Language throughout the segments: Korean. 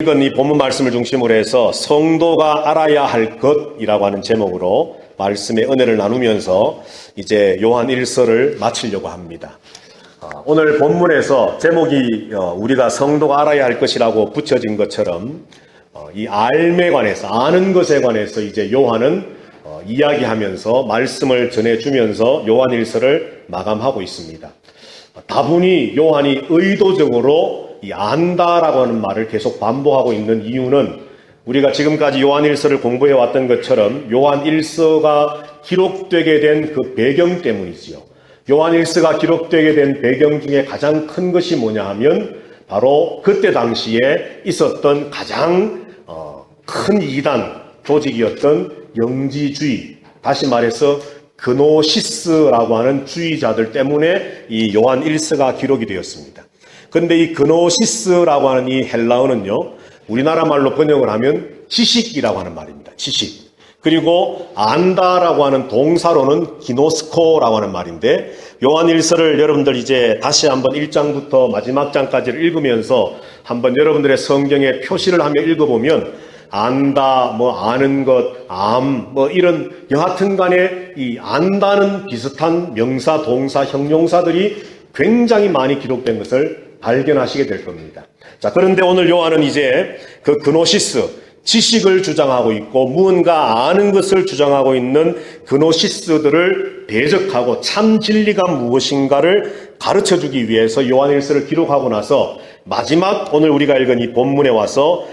읽은 이 본문 말씀을 중심으로 해서 성도가 알아야 할 것이라고 하는 제목으로 말씀의 은혜를 나누면서 이제 요한 1서를 마치려고 합니다. 오늘 본문에서 제목이 우리가 성도가 알아야 할 것이라고 붙여진 것처럼 이 알에 관해서, 아는 것에 관해서 이제 요한은 이야기하면서 말씀을 전해주면서 요한 1서를 마감하고 있습니다. 다분히 요한이 의도적으로 이 안다라고 하는 말을 계속 반복하고 있는 이유는 우리가 지금까지 요한 1서를 공부해 왔던 것처럼 요한 1서가 기록되게 된 그 배경 때문이지요. 요한 1서가 기록되게 된 배경 중에 가장 큰 것이 뭐냐 하면 바로 그때 당시에 있었던 가장 큰 이단 조직이었던 영지주의, 다시 말해서 그노시스라고 하는 주의자들 때문에 이 요한 1서가 기록이 되었습니다. 그런데 이 그노시스라고 하는 이 헬라어는요, 우리나라 말로 번역을 하면 지식이라고 하는 말입니다. 지식. 그리고 안다라고 하는 동사로는 기노스코라고 하는 말인데, 요한 1서를 여러분들 이제 다시 한번 1장부터 마지막 장까지를 읽으면서 한번 여러분들의 성경에 표시를 하며 읽어보면 안다, 아는 것, 이런 여하튼 간에 이 안다는 비슷한 명사, 동사, 형용사들이 굉장히 많이 기록된 것을 발견하시게 될 겁니다. 자, 그런데 오늘 요한은 이제 그 그노시스, 지식을 주장하고 있고 무언가 아는 것을 주장하고 있는 그노시스들을 대적하고 참 진리가 무엇인가를 가르쳐주기 위해서 요한 1서를 기록하고 나서 마지막 오늘 우리가 읽은 이 본문에 와서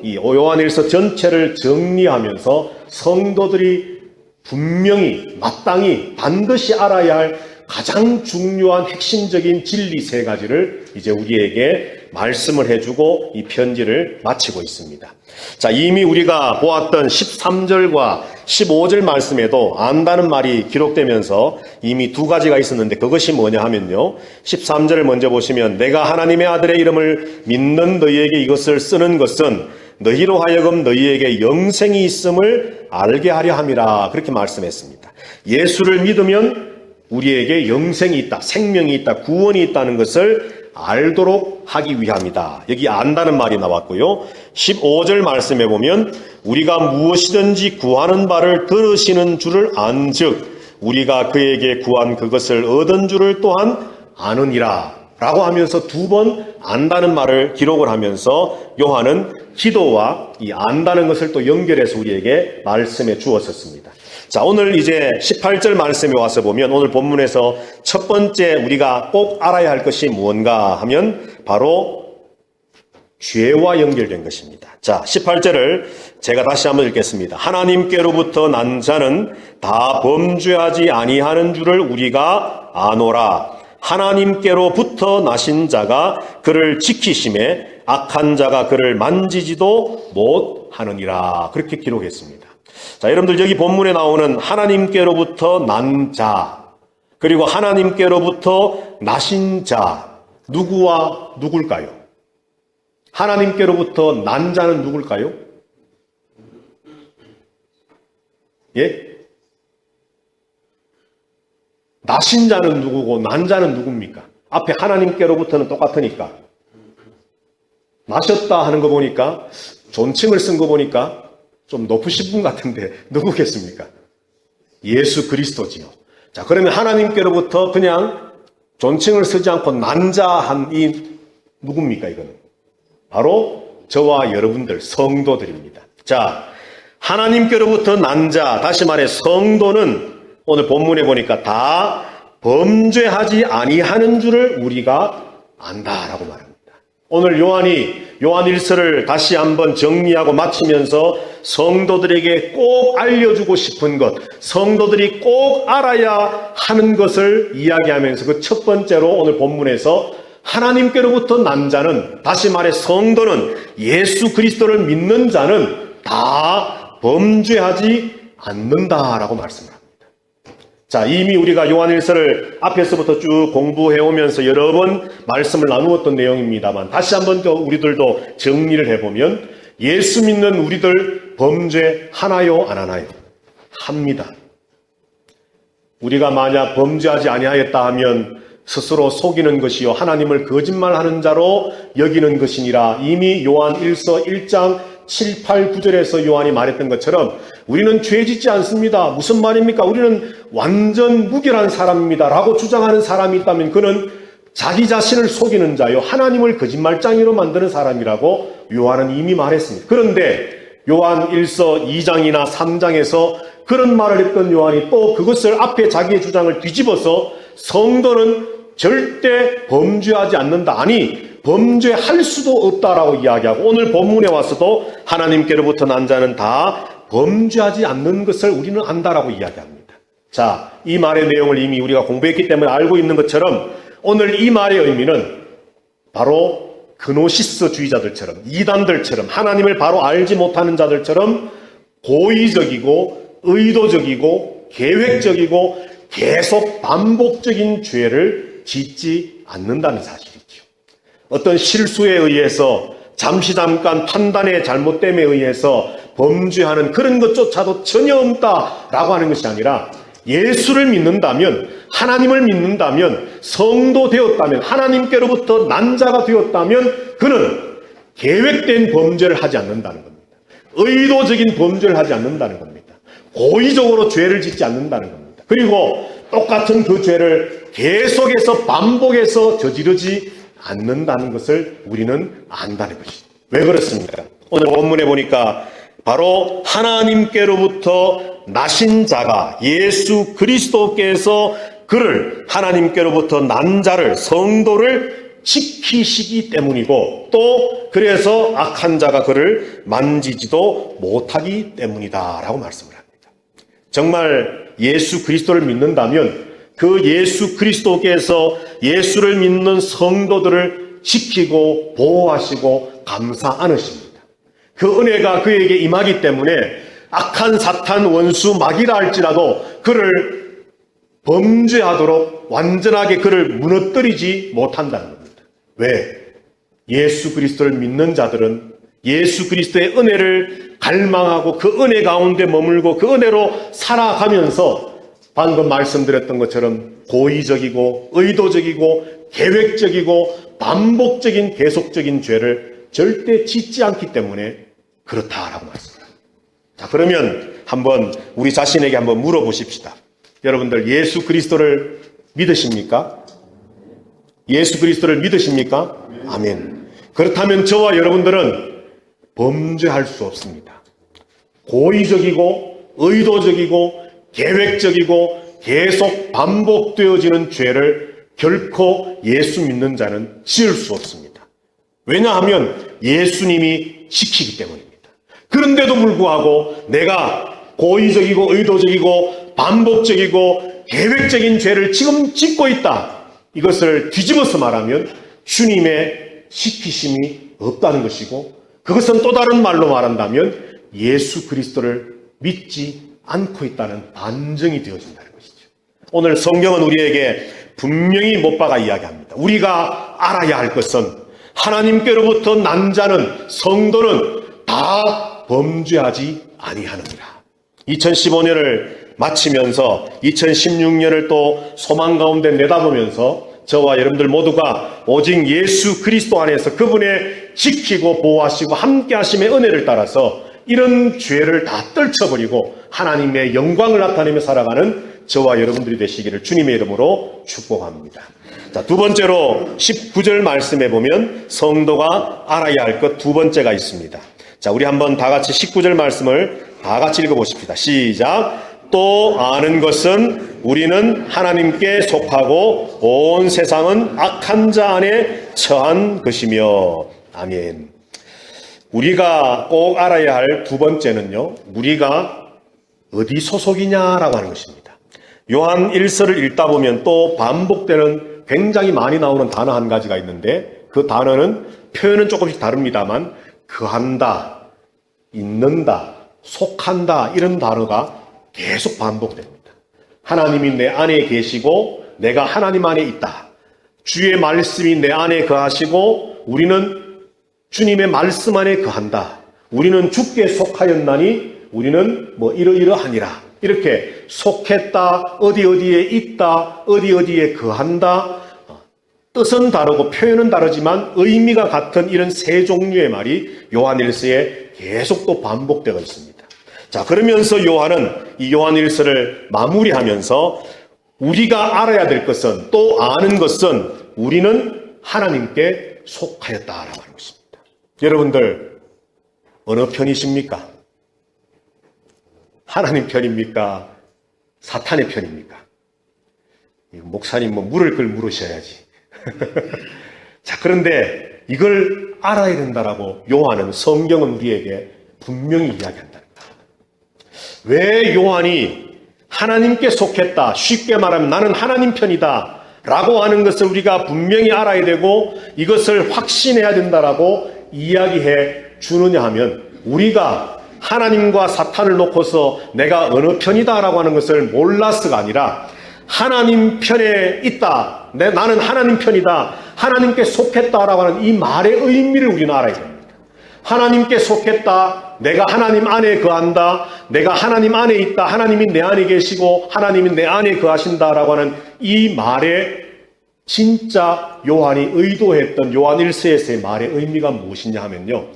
이 요한 1서 전체를 정리하면서 성도들이 분명히 마땅히 반드시 알아야 할 가장 중요한 핵심적인 진리 세 가지를 이제 우리에게 말씀을 해주고 이 편지를 마치고 있습니다. 자, 이미 우리가 보았던 13절과 15절 말씀에도 안다는 말이 기록되면서 이미 두 가지가 있었는데 그것이 뭐냐 하면요, 13절을 먼저 보시면 내가 하나님의 아들의 이름을 믿는 너희에게 이것을 쓰는 것은 너희로 하여금 너희에게 영생이 있음을 알게 하려 함이라, 그렇게 말씀했습니다. 예수를 믿으면 우리에게 영생이 있다, 생명이 있다, 구원이 있다는 것을 알도록 하기 위함이다. 여기 안다는 말이 나왔고요. 15절 말씀해 보면 우리가 무엇이든지 구하는 바를 들으시는 줄을 안즉 우리가 그에게 구한 그것을 얻은 줄을 또한 아느니라 라고 하면서 두 번 안다는 말을 기록을 하면서 요한은 기도와 이 안다는 것을 또 연결해서 우리에게 말씀해 주었었습니다. 자, 오늘 이제 18절 말씀에 와서 보면 오늘 본문에서 첫 번째 우리가 꼭 알아야 할 것이 무언가 하면 바로 죄와 연결된 것입니다. 자, 18절을 제가 다시 한번 읽겠습니다. 하나님께로부터 난 자는 다 범죄하지 아니하는 줄을 우리가 아노라. 하나님께로부터 나신 자가 그를 지키심에 악한 자가 그를 만지지도 못하느니라. 그렇게 기록했습니다. 자, 여러분들 여기 본문에 나오는 하나님께로부터 난 자, 그리고 하나님께로부터 나신 자, 누구와 누굴까요? 하나님께로부터 난 자는 누굴까요? 예? 나신 자는 누구고 난 자는 누굽니까? 앞에 하나님께로부터는 똑같으니까. 나셨다 하는 거 보니까, 존칭을 쓴 거 보니까 좀 높으신 분 같은데 누구겠습니까? 예수 그리스도지요. 자, 그러면 하나님께로부터 그냥 존칭을 쓰지 않고 난자한 이 누굽니까, 이거는? 바로 저와 여러분들 성도들입니다. 자, 하나님께로부터 난자, 다시 말해 성도는 오늘 본문에 보니까 다 범죄하지 아니하는 줄을 우리가 안다라고 말합니다. 오늘 요한이 요한 1서를 다시 한번 정리하고 마치면서 성도들에게 꼭 알려주고 싶은 것, 성도들이 꼭 알아야 하는 것을 이야기하면서 그 첫 번째로 오늘 본문에서 하나님께로부터 난 자는, 다시 말해 성도는, 예수 그리스도를 믿는 자는 다 범죄하지 않는다라고 말씀을 합니다. 자, 이미 우리가 요한 1서를 앞에서부터 쭉 공부해오면서 여러 번 말씀을 나누었던 내용입니다만 다시 한번 더 우리들도 정리를 해보면 예수 믿는 우리들 범죄하나요, 안 하나요? 합니다. 우리가 만약 범죄하지 아니하였다 하면 스스로 속이는 것이요 하나님을 거짓말하는 자로 여기는 것이니라. 이미 요한 1서 1장 7, 8, 9절에서 요한이 말했던 것처럼 우리는 죄 짓지 않습니다. 무슨 말입니까? 우리는 완전 무결한 사람입니다 라고 주장하는 사람이 있다면 그는 자기 자신을 속이는 자요 하나님을 거짓말장이로 만드는 사람이라고 요한은 이미 말했습니다. 그런데 요한 1서 2장이나 3장에서 그런 말을 했던 요한이 또 그것을 앞에 자기의 주장을 뒤집어서 성도는 절대 범죄하지 않는다. 아니 범죄할 수도 없다라고 이야기하고 오늘 본문에 와서도 하나님께로부터 난 자는 다 범죄하지 않는 것을 우리는 안다라고 이야기합니다. 자, 이 말의 내용을 이미 우리가 공부했기 때문에 알고 있는 것처럼 오늘 이 말의 의미는 바로 그노시스주의자들처럼 이단들처럼 하나님을 바로 알지 못하는 자들처럼 고의적이고 의도적이고 계획적이고 계속 반복적인 죄를 짓지 않는다는 사실이죠. 어떤 실수에 의해서 잠깐 판단의 잘못됨에 의해서 범죄하는 그런 것조차도 전혀 없다라고 하는 것이 아니라 예수를 믿는다면 하나님을 믿는다면 성도 되었다면 하나님께로부터 난 자가 되었다면 그는 계획된 범죄를 하지 않는다는 겁니다. 의도적인 범죄를 하지 않는다는 겁니다. 고의적으로 죄를 짓지 않는다는 겁니다. 그리고 똑같은 그 죄를 계속해서 반복해서 저지르지 않는다는 것을 우리는 안다는 것이죠. 왜 그렇습니까? 오늘 본문에 보니까 바로 하나님께로부터 나신 자가 예수 그리스도께서 그를 하나님께로부터 난 자를 성도를 지키시기 때문이고 또 그래서 악한 자가 그를 만지지도 못하기 때문이다라고 말씀을 합니다. 정말 예수 그리스도를 믿는다면 그 예수 그리스도께서 예수를 믿는 성도들을 지키고 보호하시고 감사 안으십니다. 그 은혜가 그에게 임하기 때문에 악한 사탄 원수 마귀라 할지라도 그를 범죄하도록 완전하게 그를 무너뜨리지 못한다는 겁니다. 왜? 예수 그리스도를 믿는 자들은 예수 그리스도의 은혜를 갈망하고 그 은혜 가운데 머물고 그 은혜로 살아가면서 방금 말씀드렸던 것처럼 고의적이고 의도적이고 계획적이고 반복적인 계속적인 죄를 절대 짓지 않기 때문에 그렇다라고 말씀합니다. 자, 그러면 한번 우리 자신에게 한번 물어보십시다. 여러분들 예수 그리스도를 믿으십니까? 예수 그리스도를 믿으십니까? 아멘. 그렇다면 저와 여러분들은 범죄할 수 없습니다. 고의적이고 의도적이고 계획적이고 계속 반복되어지는 죄를 결코 예수 믿는 자는 지을 수 없습니다. 왜냐하면 예수님이 지키기 때문입니다. 그런데도 불구하고 내가 고의적이고 의도적이고 반복적이고 계획적인 죄를 지금 짓고 있다. 이것을 뒤집어서 말하면 주님의 지키심이 없다는 것이고 그것은 또 다른 말로 말한다면 예수 그리스도를 믿지 않고 있다는 반증이 되어진다는 것이죠. 오늘 성경은 우리에게 분명히 못 박아 이야기합니다. 우리가 알아야 할 것은 하나님께로부터 난 자는 성도는 다 범죄하지 아니하느니라. 2015년을 마치면서 2016년을 또 소망 가운데 내다보면서 저와 여러분들 모두가 오직 예수 그리스도 안에서 그분의 지키고 보호하시고 함께 하심의 은혜를 따라서 이런 죄를 다 떨쳐버리고 하나님의 영광을 나타내며 살아가는 저와 여러분들이 되시기를 주님의 이름으로 축복합니다. 자, 두 번째로 19절 말씀에 보면 성도가 알아야 할 것 두 번째가 있습니다. 자, 우리 한번 다 같이 19절 말씀을 다 같이 읽어보십시다. 시작. 또 아는 것은 우리는 하나님께 속하고 온 세상은 악한 자 안에 처한 것이며. 아멘. 우리가 꼭 알아야 할 두 번째는요, 우리가 어디 소속이냐라고 하는 것입니다. 요한 1서를 읽다 보면 또 반복되는 굉장히 많이 나오는 단어 한 가지가 있는데 그 단어는 표현은 조금씩 다릅니다만 거한다, 있는다, 속한다 이런 단어가 계속 반복됩니다. 하나님이 내 안에 계시고 내가 하나님 안에 있다. 주의 말씀이 내 안에 거하시고 우리는 주님의 말씀 안에 거한다. 우리는 주께 속하였나니 우리는 뭐 이러이러하니라. 이렇게 속했다, 어디 어디에 있다, 어디 어디에 거한다, 뜻은 다르고 표현은 다르지만 의미가 같은 이런 세 종류의 말이 요한일서에 계속 또 반복되고 있습니다. 자, 그러면서 요한은 이 요한일서를 마무리하면서 우리가 알아야 될 것은, 또 아는 것은 우리는 하나님께 속하였다라고 하는 것입니다. 여러분들 어느 편이십니까? 하나님 편입니까? 사탄의 편입니까? 목사님 물을 걸 물으셔야지. 자, 그런데 이걸 알아야 된다라고 요한은, 성경은 우리에게 분명히 이야기한다는 거예요. 왜 요한이 하나님께 속했다, 쉽게 말하면 나는 하나님 편이다 라고 하는 것을 우리가 분명히 알아야 되고 이것을 확신해야 된다라고 이야기해 주느냐 하면, 우리가 하나님과 사탄을 놓고서 내가 어느 편이다라고 하는 것을 몰라서가 아니라 하나님 편에 있다, 나는 하나님 편이다, 하나님께 속했다라고 하는 이 말의 의미를 우리는 알아야 됩니다. 하나님께 속했다, 내가 하나님 안에 거한다, 내가 하나님 안에 있다, 하나님이 내 안에 계시고 하나님이 내 안에 거하신다라고 하는 이 말의 진짜 요한이 의도했던 요한일서에서의 말의 의미가 무엇이냐 하면요,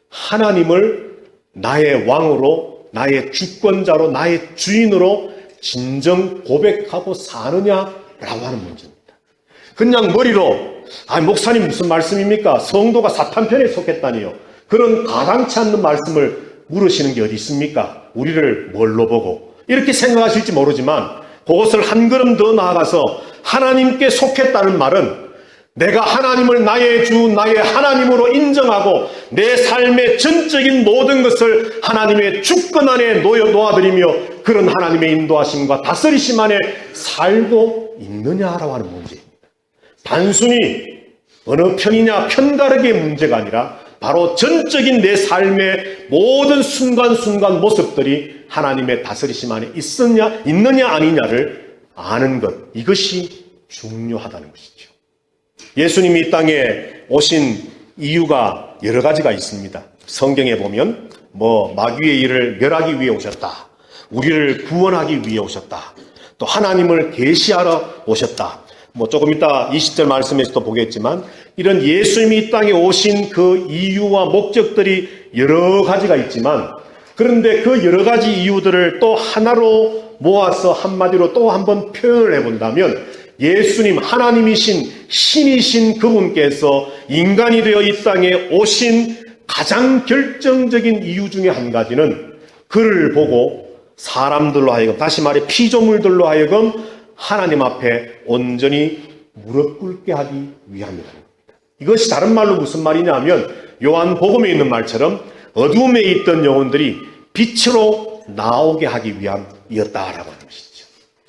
하나님을 나의 왕으로, 나의 주권자로, 나의 주인으로 진정 고백하고 사느냐라고 하는 문제입니다. 그냥 머리로 목사님 무슨 말씀입니까? 성도가 사탄 편에 속했다니요. 그런 가당치 않는 말씀을 물으시는 게 어디 있습니까? 우리를 뭘로 보고 이렇게 생각하실지 모르지만, 그것을 한 걸음 더 나아가서 하나님께 속했다는 말은 내가 하나님을 나의 주, 나의 하나님으로 인정하고 내 삶의 전적인 모든 것을 하나님의 주권 안에 놓아드리며 그런 하나님의 인도하심과 다스리심 안에 살고 있느냐라고 하는 문제입니다. 단순히 어느 편이냐, 편가르기의 문제가 아니라 바로 전적인 내 삶의 모든 순간순간 모습들이 하나님의 다스리심 안에 있느냐 아니냐를 아는 것, 이것이 중요하다는 것이죠. 예수님이 이 땅에 오신 이유가 여러 가지가 있습니다. 성경에 보면 마귀의 일을 멸하기 위해 오셨다, 우리를 구원하기 위해 오셨다, 또 하나님을 계시하러 오셨다. 조금 이따 20절 말씀에서도 보겠지만, 이런 예수님이 이 땅에 오신 그 이유와 목적들이 여러 가지가 있지만, 그런데 그 여러 가지 이유들을 또 하나로 모아서 한마디로 또 한번 표현을 해본다면, 예수님, 하나님이신 신이신 그분께서 인간이 되어 이 땅에 오신 가장 결정적인 이유 중에 한 가지는 그를 보고 사람들로 하여금, 다시 말해 피조물들로 하여금 하나님 앞에 온전히 무릎 꿇게 하기 위함이다. 이것이 다른 말로 무슨 말이냐 하면, 요한복음에 있는 말처럼 어두움에 있던 영혼들이 빛으로 나오게 하기 위함이었다라고 하는 것이죠.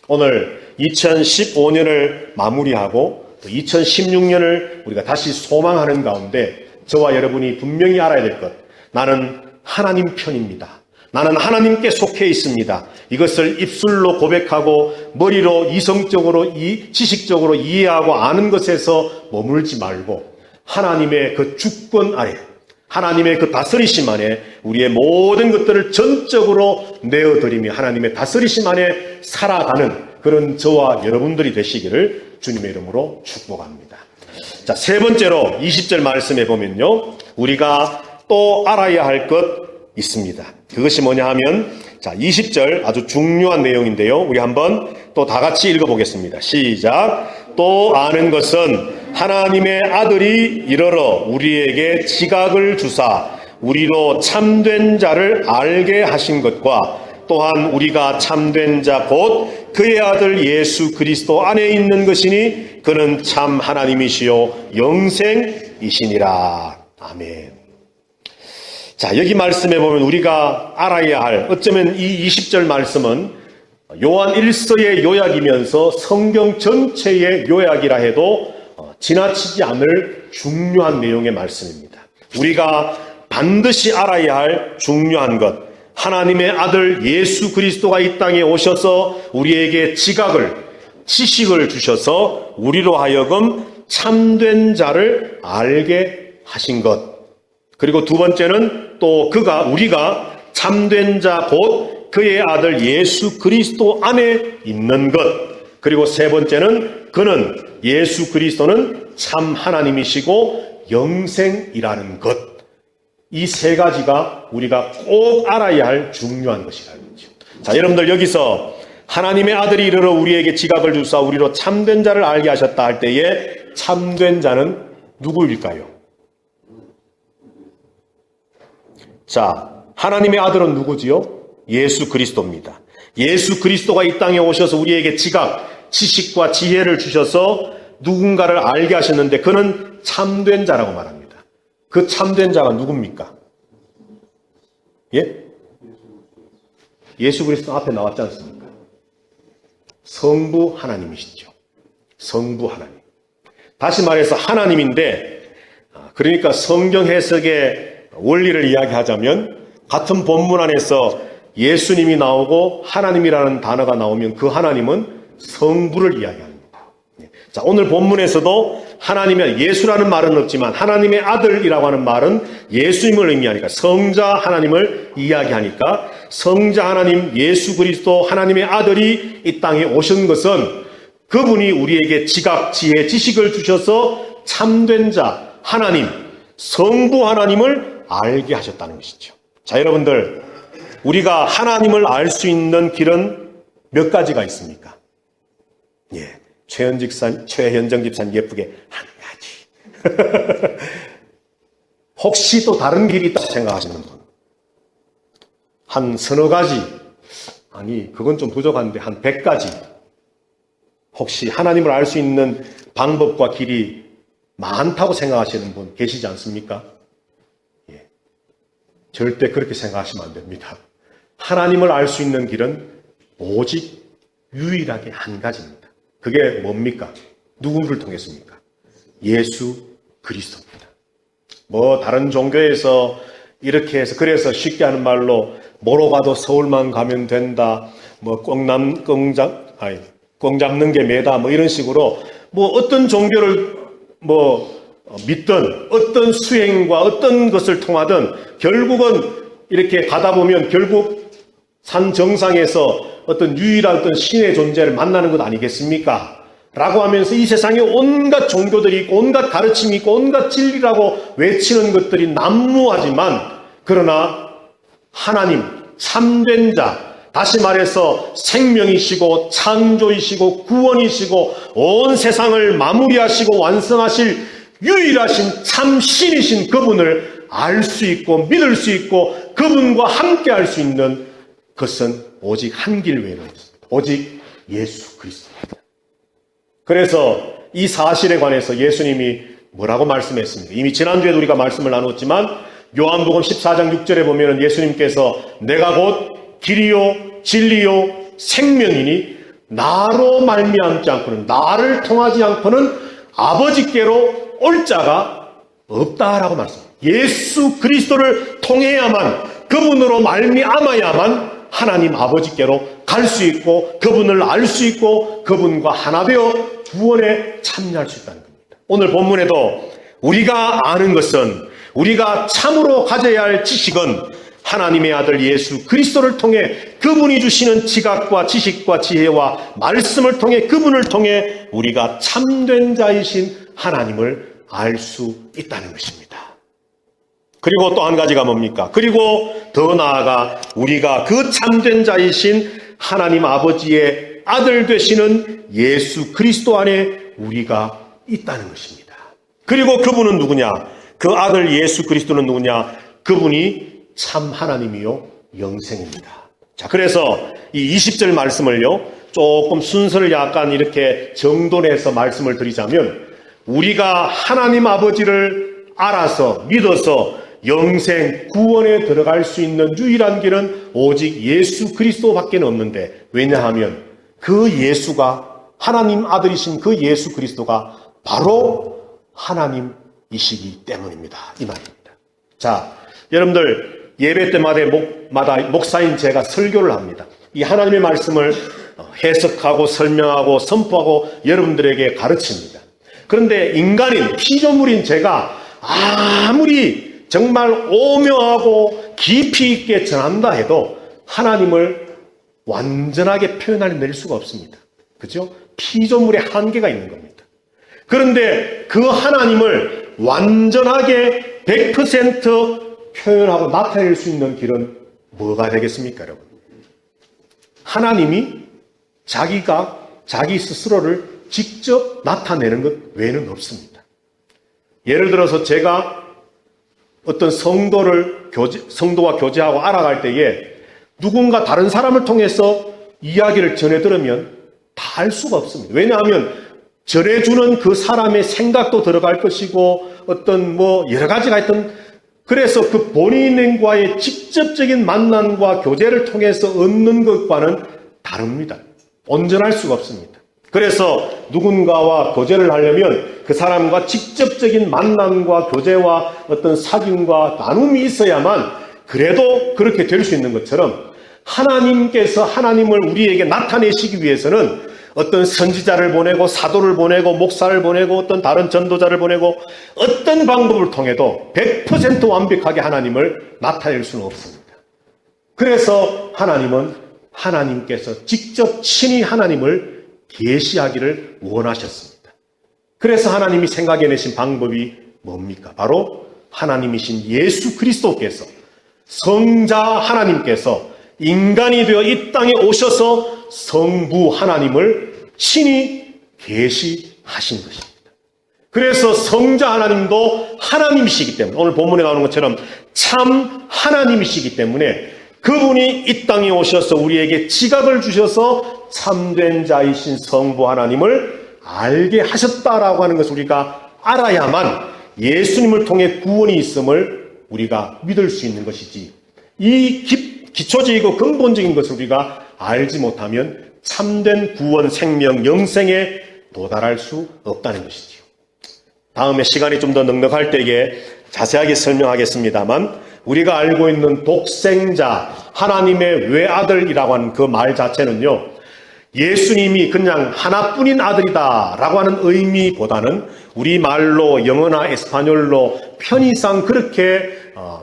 오늘 2015년을 마무리하고 또 2016년을 우리가 다시 소망하는 가운데 저와 여러분이 분명히 알아야 될 것, 나는 하나님 편입니다. 나는 하나님께 속해 있습니다. 이것을 입술로 고백하고 머리로 이성적으로 지식적으로 이해하고 아는 것에서 머물지 말고 하나님의 그 주권 아래, 하나님의 그 다스리심 안에 우리의 모든 것들을 전적으로 내어드리며 하나님의 다스리심 안에 살아가는 그런 저와 여러분들이 되시기를 주님의 이름으로 축복합니다. 자, 세 번째로 20절 말씀에 보면요, 우리가 또 알아야 할 것 있습니다. 그것이 뭐냐 하면, 자, 20절 아주 중요한 내용인데요. 우리 한번 또 다 같이 읽어보겠습니다. 시작. 또 아는 것은 하나님의 아들이 이르러 우리에게 지각을 주사 우리로 참된 자를 알게 하신 것과 또한 우리가 참된 자 곧 그의 아들 예수 그리스도 안에 있는 것이니 그는 참 하나님이시요 영생이시니라. 아멘. 자, 여기 말씀에 보면 우리가 알아야 할, 어쩌면 이 20절 말씀은 요한 1서의 요약이면서 성경 전체의 요약이라 해도 지나치지 않을 중요한 내용의 말씀입니다. 우리가 반드시 알아야 할 중요한 것, 하나님의 아들 예수 그리스도가 이 땅에 오셔서 우리에게 지식을 주셔서 우리로 하여금 참된 자를 알게 하신 것. 그리고 두 번째는 또 우리가 참된 자 곧 그의 아들 예수 그리스도 안에 있는 것. 그리고 세 번째는 그는 예수 그리스도는 참 하나님이시고 영생이라는 것. 이 세 가지가 우리가 꼭 알아야 할 중요한 것이라는 거죠. 자, 여러분들 여기서 하나님의 아들이 이르러 우리에게 지각을 주사 우리로 참된 자를 알게 하셨다 할 때에 참된 자는 누구일까요? 자, 하나님의 아들은 누구지요? 예수 그리스도입니다. 예수 그리스도가 이 땅에 오셔서 우리에게 지각, 지식과 지혜를 주셔서 누군가를 알게 하셨는데 그는 참된 자라고 말합니다. 그 참된 자가 누굽니까? 예? 예수 그리스도 앞에 나왔지 않습니까? 성부 하나님이시죠. 성부 하나님. 다시 말해서 하나님인데, 그러니까 성경 해석의 원리를 이야기하자면 같은 본문 안에서 예수님이 나오고 하나님이라는 단어가 나오면 그 하나님은 성부를 이야기합니다. 자, 오늘 본문에서도 하나님의 예수라는 말은 없지만 하나님의 아들이라고 하는 말은 예수님을 의미하니까 성자 하나님을 이야기하니까 성자 하나님 예수 그리스도 하나님의 아들이 이 땅에 오신 것은 그분이 우리에게 지각, 지혜, 지식을 주셔서 참된 자 하나님, 성부 하나님을 알게 하셨다는 것이죠. 자, 여러분들 우리가 하나님을 알 수 있는 길은 몇 가지가 있습니까? 예, 최현정 집사님 예쁘게 한 가지. 혹시 또 다른 길이 있다고 생각하시는 분? 한 서너 가지? 아니, 그건 좀 부족한데 한 100가지. 혹시 하나님을 알 수 있는 방법과 길이 많다고 생각하시는 분 계시지 않습니까? 예, 절대 그렇게 생각하시면 안 됩니다. 하나님을 알 수 있는 길은 오직 유일하게 한 가지입니다. 그게 뭡니까? 누구를 통했습니까? 예수 그리스도입니다. 뭐 다른 종교에서 이렇게 해서 그래서 쉽게 하는 말로 뭐로 가도 서울만 가면 된다. 뭐 꽝 잡는 게 매다. 뭐 이런 식으로 뭐 어떤 종교를 믿든 어떤 수행과 어떤 것을 통하든 결국은 이렇게 가다 보면 결국 산 정상에서 어떤 유일한 어떤 신의 존재를 만나는 것 아니겠습니까? 라고 하면서 이 세상에 온갖 종교들이 있고 온갖 가르침이 있고 온갖 진리라고 외치는 것들이 난무하지만 그러나 하나님 참된 자, 다시 말해서 생명이시고 창조이시고 구원이시고 온 세상을 마무리하시고 완성하실 유일하신 참신이신 그분을 알 수 있고 믿을 수 있고 그분과 함께 할 수 있는 것은 오직 한 길 외에는 없습니다. 오직 예수 그리스도입니다. 그래서 이 사실에 관해서 예수님이 뭐라고 말씀했습니까? 이미 지난주에도 우리가 말씀을 나눴지만 요한복음 14장 6절에 보면 예수님께서 내가 곧 길이요 진리요 생명이니 나로 말미암지 않고는 나를 통하지 않고는 아버지께로 올 자가 없다라고 말씀합니다. 예수 그리스도를 통해야만 그분으로 말미암아야만 하나님 아버지께로 갈 수 있고 그분을 알 수 있고 그분과 하나 되어 구원에 참여할 수 있다는 겁니다. 오늘 본문에도 우리가 아는 것은 우리가 참으로 가져야 할 지식은 하나님의 아들 예수 그리스도를 통해 그분이 주시는 지각과 지식과 지혜와 말씀을 통해 그분을 통해 우리가 참된 자이신 하나님을 알 수 있다는 것입니다. 그리고 또 한 가지가 뭡니까? 그리고 더 나아가 우리가 그 참된 자이신 하나님 아버지의 아들 되시는 예수 그리스도 안에 우리가 있다는 것입니다. 그리고 그분은 누구냐? 그 아들 예수 그리스도는 누구냐? 그분이 참 하나님이요 영생입니다. 자, 그래서 이 20절 말씀을요 조금 순서를 약간 이렇게 정돈해서 말씀을 드리자면 우리가 하나님 아버지를 알아서 믿어서 영생, 구원에 들어갈 수 있는 유일한 길은 오직 예수 그리스도밖에 없는데 왜냐하면 그 예수가 하나님 아들이신 그 예수 그리스도가 바로 하나님이시기 때문입니다. 이 말입니다. 자, 여러분들 예배 때마다 목사인 제가 설교를 합니다. 이 하나님의 말씀을 해석하고 설명하고 선포하고 여러분들에게 가르칩니다. 그런데 인간인 피조물인 제가 아무리 정말 오묘하고 깊이 있게 전한다 해도 하나님을 완전하게 표현해낼 수가 없습니다. 그죠? 피조물의 한계가 있는 겁니다. 그런데 그 하나님을 완전하게 100% 표현하고 나타낼 수 있는 길은 뭐가 되겠습니까, 여러분? 하나님이 자기 스스로를 직접 나타내는 것 외에는 없습니다. 예를 들어서 제가 어떤 성도와 교제하고 알아갈 때에 누군가 다른 사람을 통해서 이야기를 전해 들으면 다 알 수가 없습니다. 왜냐하면 전해주는 그 사람의 생각도 들어갈 것이고 어떤 여러 가지가 있던, 그래서 그 본인과의 직접적인 만남과 교제를 통해서 얻는 것과는 다릅니다. 온전할 수가 없습니다. 그래서 누군가와 교제를 하려면 그 사람과 직접적인 만남과 교제와 어떤 사귐과 나눔이 있어야만 그래도 그렇게 될 수 있는 것처럼, 하나님께서 하나님을 우리에게 나타내시기 위해서는 어떤 선지자를 보내고 사도를 보내고 목사를 보내고 어떤 다른 전도자를 보내고 어떤 방법을 통해도 100% 완벽하게 하나님을 나타낼 수는 없습니다. 그래서 하나님께서 직접 친히 하나님을 계시하기를 원하셨습니다. 그래서 하나님이 생각해내신 방법이 뭡니까? 바로 하나님이신 예수 그리스도께서, 성자 하나님께서 인간이 되어 이 땅에 오셔서 성부 하나님을 친히 계시하신 것입니다. 그래서 성자 하나님도 하나님이시기 때문에, 오늘 본문에 나오는 것처럼 참 하나님이시기 때문에 그분이 이 땅에 오셔서 우리에게 지각을 주셔서 참된 자이신 성부 하나님을 알게 하셨다라고 하는 것을 우리가 알아야만 예수님을 통해 구원이 있음을 우리가 믿을 수 있는 것이지, 이 기초적이고 근본적인 것을 우리가 알지 못하면 참된 구원, 생명, 영생에 도달할 수 없다는 것이지요. 다음에 시간이 좀 더 넉넉할 때에 자세하게 설명하겠습니다만, 우리가 알고 있는 독생자, 하나님의 외아들이라고 하는 그 말 자체는요, 예수님이 그냥 하나뿐인 아들이다라고 하는 의미보다는 우리말로 영어나 에스파뇰로 편의상 그렇게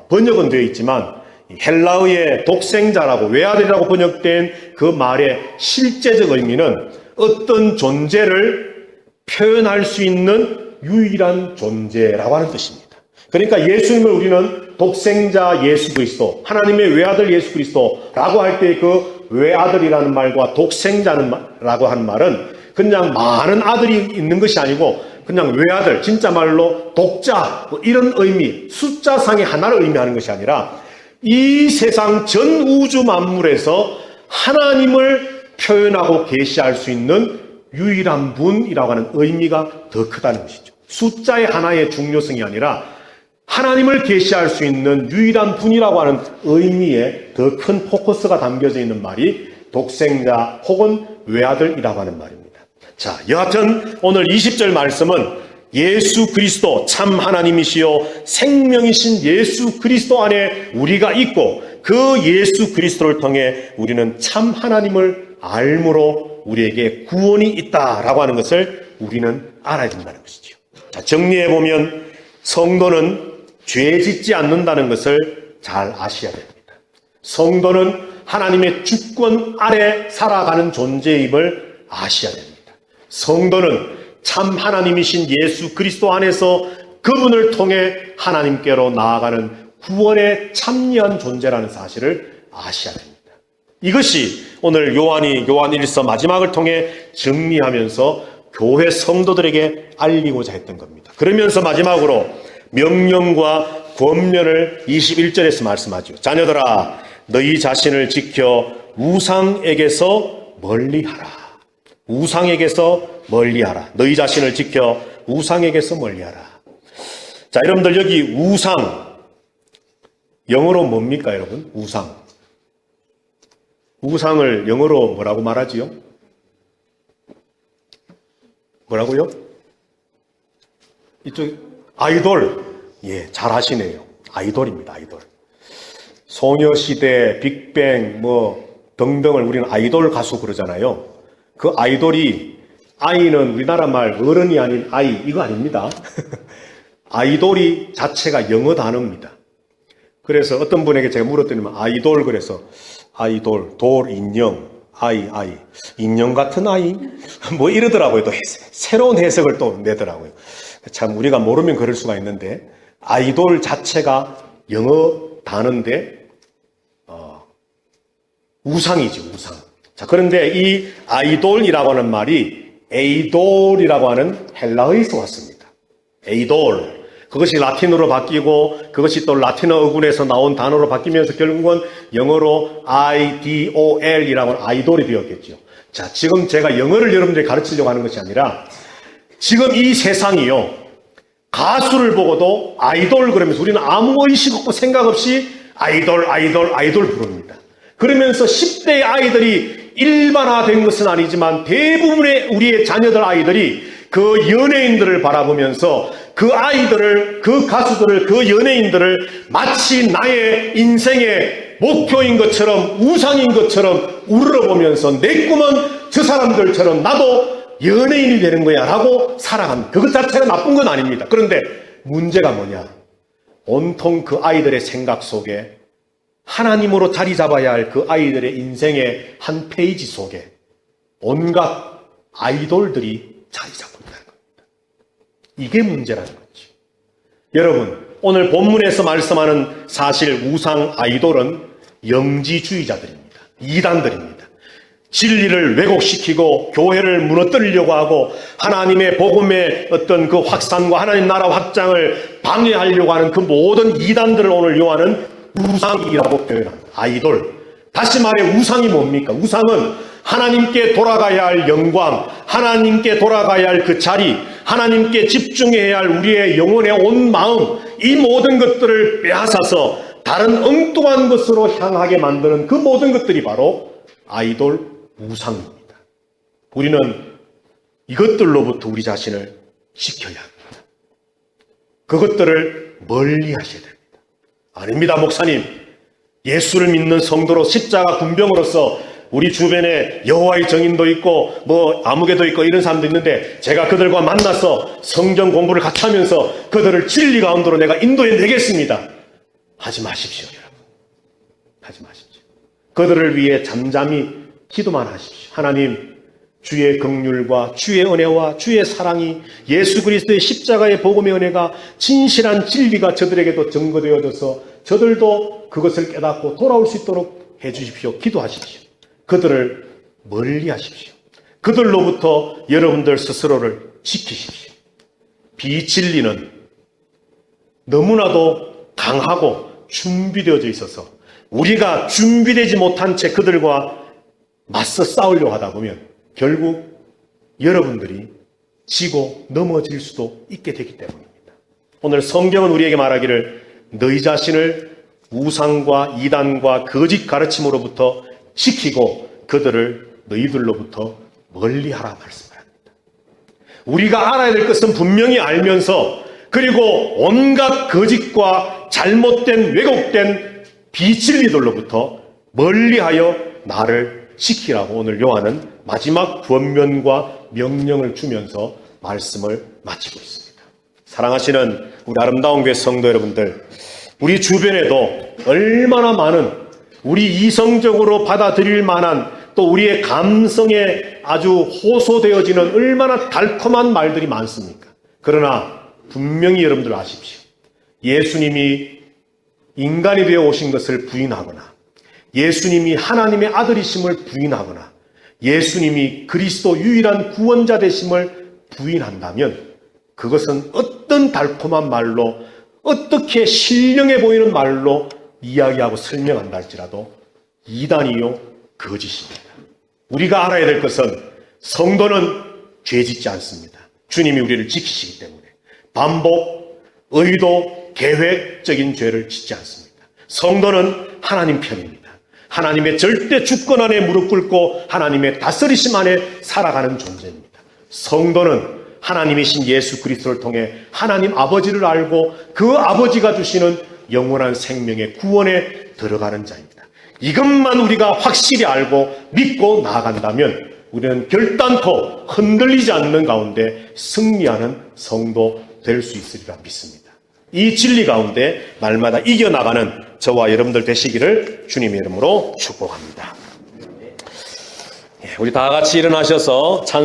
번역은 되어 있지만, 헬라어의 독생자라고 외아들이라고 번역된 그 말의 실제적 의미는 어떤 존재를 표현할 수 있는 유일한 존재라고 하는 뜻입니다. 그러니까 예수님을 우리는 독생자 예수 그리스도, 하나님의 외아들 예수 그리스도라고 할 때 그 외아들이라는 말과 독생자라고 하는 말은 그냥 많은 아들이 있는 것이 아니고 그냥 외아들, 진짜 말로 독자, 이런 의미, 숫자상의 하나를 의미하는 것이 아니라 이 세상 전 우주 만물에서 하나님을 표현하고 계시할 수 있는 유일한 분이라고 하는 의미가 더 크다는 것이죠. 숫자의 하나의 중요성이 아니라 하나님을 계시할 수 있는 유일한 분이라고 하는 의미에 더 큰 포커스가 담겨져 있는 말이 독생자 혹은 외아들이라고 하는 말입니다. 자, 여하튼 오늘 20절 말씀은 예수 그리스도 참 하나님이시요 생명이신 예수 그리스도 안에 우리가 있고 그 예수 그리스도를 통해 우리는 참 하나님을 알므로 우리에게 구원이 있다라고 하는 것을 우리는 알아야 된다는 것이죠. 자, 정리해보면 성도는 죄 짓지 않는다는 것을 잘 아셔야 됩니다. 성도는 하나님의 주권 아래 살아가는 존재임을 아셔야 됩니다. 성도는 참 하나님이신 예수 그리스도 안에서 그분을 통해 하나님께로 나아가는 구원에 참여한 존재라는 사실을 아셔야 됩니다. 이것이 오늘 요한 1서 마지막을 통해 정리하면서 교회 성도들에게 알리고자 했던 겁니다. 그러면서 마지막으로 명령과 권면을 21절에서 말씀하죠. 자녀들아, 너희 자신을 지켜 우상에게서 멀리하라. 우상에게서 멀리하라. 너희 자신을 지켜 우상에게서 멀리하라. 자, 여러분들 여기 우상, 영어로 뭡니까, 여러분? 우상. 우상을 영어로 뭐라고 말하지요? 뭐라고요? 이쪽 아이돌. 예, 잘 하시네요. 아이돌입니다, 아이돌. 소녀시대, 빅뱅, 등등을 우리는 아이돌 가수 그러잖아요. 그 아이돌이, 아이는 우리나라 말 어른이 아닌 아이, 이거 아닙니다. 아이돌이 자체가 영어 단어입니다. 그래서 어떤 분에게 제가 물었더니 아이돌, 그래서 아이돌, 돌, 인형, 아이, 인형 같은 아이, 뭐 이러더라고요. 또 새로운 해석을 또 내더라고요. 참 우리가 모르면 그럴 수가 있는데, 아이돌 자체가 영어 단어인데 우상이죠, 우상. 자, 그런데 이 아이돌이라고 하는 말이 에이돌이라고 하는 헬라어에서 왔습니다. 에이돌. 그것이 라틴어로 바뀌고 그것이 또 라틴어 어군에서 나온 단어로 바뀌면서 결국은 영어로 IDOL이라고 하는 아이돌이 되었겠죠. 자, 지금 제가 영어를 여러분들이 가르치려고 하는 것이 아니라 지금 이 세상이요, 가수를 보고도 아이돌 그러면서 우리는 아무 의식 없고 생각 없이 아이돌 부릅니다. 그러면서 10대의 아이들이 일반화된 것은 아니지만 대부분의 우리의 자녀들 아이들이 그 연예인들을 바라보면서 그 아이들을, 그 가수들을, 그 연예인들을 마치 나의 인생의 목표인 것처럼, 우상인 것처럼 우러러보면서 내 꿈은 저 사람들처럼 나도 연예인이 되는 거야 라고 살아갑니다. 그것 자체가 나쁜 건 아닙니다. 그런데 문제가 뭐냐? 온통 그 아이들의 생각 속에 하나님으로 자리 잡아야 할 그 아이들의 인생의 한 페이지 속에 온갖 아이돌들이 자리 잡고 있다는 겁니다. 이게 문제라는 거죠. 여러분, 오늘 본문에서 말씀하는 사실 우상 아이돌은 영지주의자들입니다. 이단들입니다. 진리를 왜곡시키고 교회를 무너뜨리려고 하고 하나님의 복음의 어떤 그 확산과 하나님 나라 확장을 방해하려고 하는 그 모든 이단들을 오늘 요한은 우상이라고 표현합니다. 아이돌. 다시 말해 우상이 뭡니까? 우상은 하나님께 돌아가야 할 영광, 하나님께 돌아가야 할 그 자리, 하나님께 집중해야 할 우리의 영혼의 온 마음, 이 모든 것들을 빼앗아서 다른 엉뚱한 것으로 향하게 만드는 그 모든 것들이 바로 아이돌 우상입니다. 우리는 이것들로부터 우리 자신을 지켜야 합니다. 그것들을 멀리 하셔야 됩니다. 아닙니다, 목사님. 예수를 믿는 성도로 십자가 군병으로서 우리 주변에 여호와의 정인도 있고 뭐 아무개도 있고 이런 사람도 있는데 제가 그들과 만나서 성경 공부를 같이 하면서 그들을 진리 가운데로 내가 인도해 내겠습니다. 하지 마십시오, 여러분. 하지 마십시오. 그들을 위해 잠잠히 기도만 하십시오. 하나님, 주의 긍휼과 주의 은혜와 주의 사랑이 예수 그리스도의 십자가의 복음의 은혜가 진실한 진리가 저들에게도 증거되어져서 저들도 그것을 깨닫고 돌아올 수 있도록 해 주십시오. 기도하십시오. 그들을 멀리 하십시오. 그들로부터 여러분들 스스로를 지키십시오. 비진리는 너무나도 강하고 준비되어져 있어서 우리가 준비되지 못한 채 그들과 맞서 싸우려고 하다 보면 결국 여러분들이 지고 넘어질 수도 있게 되기 때문입니다. 오늘 성경은 우리에게 말하기를 너희 자신을 우상과 이단과 거짓 가르침으로부터 지키고 그들을 너희들로부터 멀리하라 말씀합니다. 우리가 알아야 될 것은 분명히 알면서 그리고 온갖 거짓과 잘못된 왜곡된 비진리들로부터 멀리하여 나를 지키라고 오늘 요한은 마지막 권면과 명령을 주면서 말씀을 마치고 있습니다. 사랑하시는 우리 아름다운 교회 성도 여러분들, 우리 주변에도 얼마나 많은 우리 이성적으로 받아들일 만한 또 우리의 감성에 아주 호소되어지는 얼마나 달콤한 말들이 많습니까? 그러나 분명히 여러분들 아십시오. 예수님이 인간이 되어 오신 것을 부인하거나 예수님이 하나님의 아들이심을 부인하거나 예수님이 그리스도 유일한 구원자 되심을 부인한다면 그것은 어떤 달콤한 말로 어떻게 신령해 보이는 말로 이야기하고 설명한다 할지라도 이단이요 거짓입니다. 우리가 알아야 될 것은 성도는 죄 짓지 않습니다. 주님이 우리를 지키시기 때문에 반복, 의도, 계획적인 죄를 짓지 않습니다. 성도는 하나님 편입니다. 하나님의 절대 주권 안에 무릎 꿇고 하나님의 다스리심 안에 살아가는 존재입니다. 성도는 하나님이신 예수 그리스도를 통해 하나님 아버지를 알고 그 아버지가 주시는 영원한 생명의 구원에 들어가는 자입니다. 이것만 우리가 확실히 알고 믿고 나아간다면 우리는 결단코 흔들리지 않는 가운데 승리하는 성도 될 수 있으리라 믿습니다. 이 진리 가운데 날마다 이겨나가는 저와 여러분들 되시기를 주님의 이름으로 축복합니다. 우리 다 같이 일어나셔서 찬